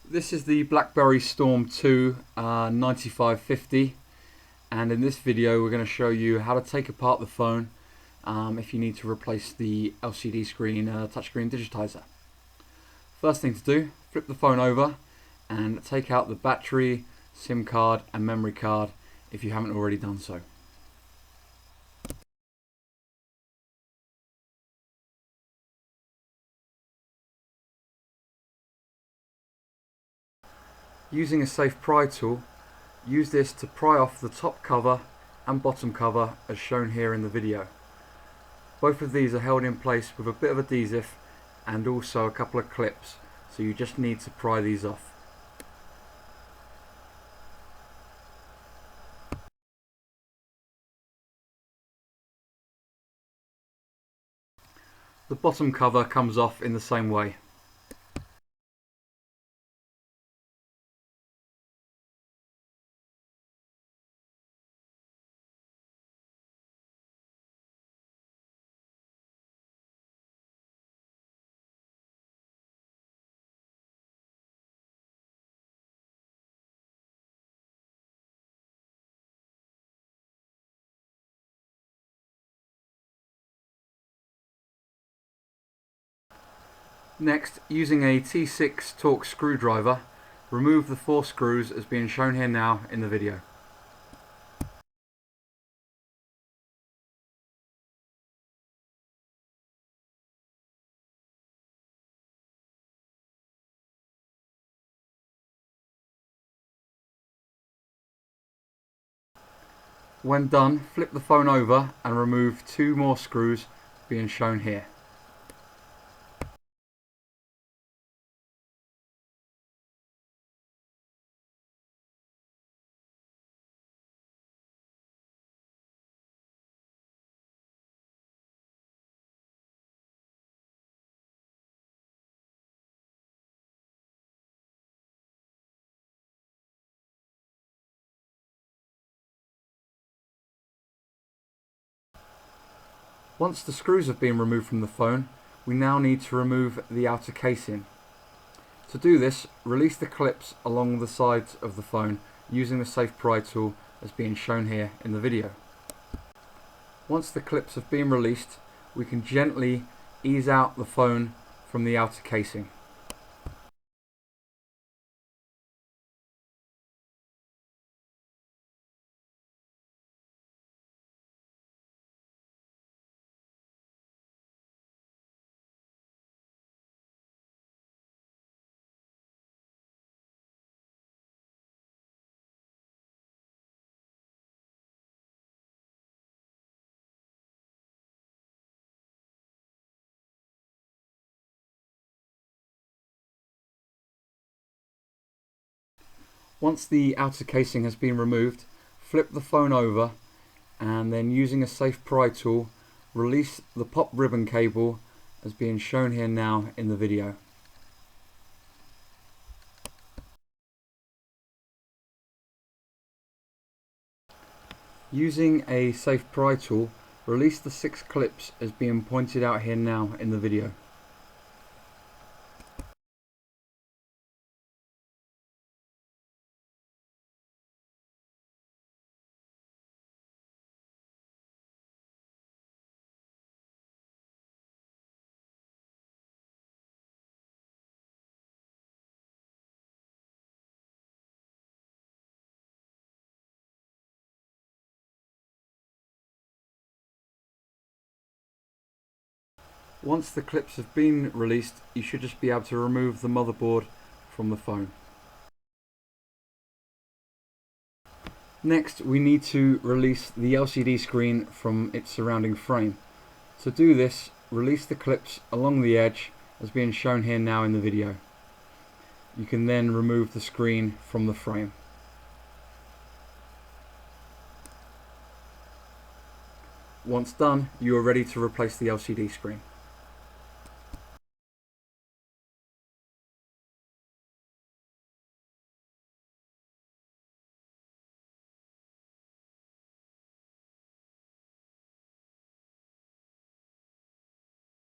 This is the Blackberry Storm 2 9550, and in this video we're going to show you how to take apart the phone if you need to replace the LCD screen touchscreen digitizer. First thing to do, flip the phone over and take out the battery, SIM card and memory card if you haven't already done so. Using a safe pry tool, use this to pry off the top cover and bottom cover as shown here in the video. Both of these are held in place with a bit of adhesive and also a couple of clips, so you just need to pry these off. The bottom cover comes off in the same way. Next, using a T6 Torx screwdriver, remove the 4 screws as being shown here now in the video. When done, flip the phone over and remove 2 more screws being shown here. Once the screws have been removed from the phone, we now need to remove the outer casing. To do this, release the clips along the sides of the phone using the safe pry tool as being shown here in the video. Once the clips have been released, we can gently ease out the phone from the outer casing. Once the outer casing has been removed, flip the phone over and then using a safe pry tool, release the pop ribbon cable as being shown here now in the video. Using a safe pry tool, release the 6 clips as being pointed out here now in the video. Once the clips have been released, you should just be able to remove the motherboard from the phone. Next, we need to release the LCD screen from its surrounding frame. To do this, release the clips along the edge as being shown here now in the video. You can then remove the screen from the frame. Once done, you are ready to replace the LCD screen.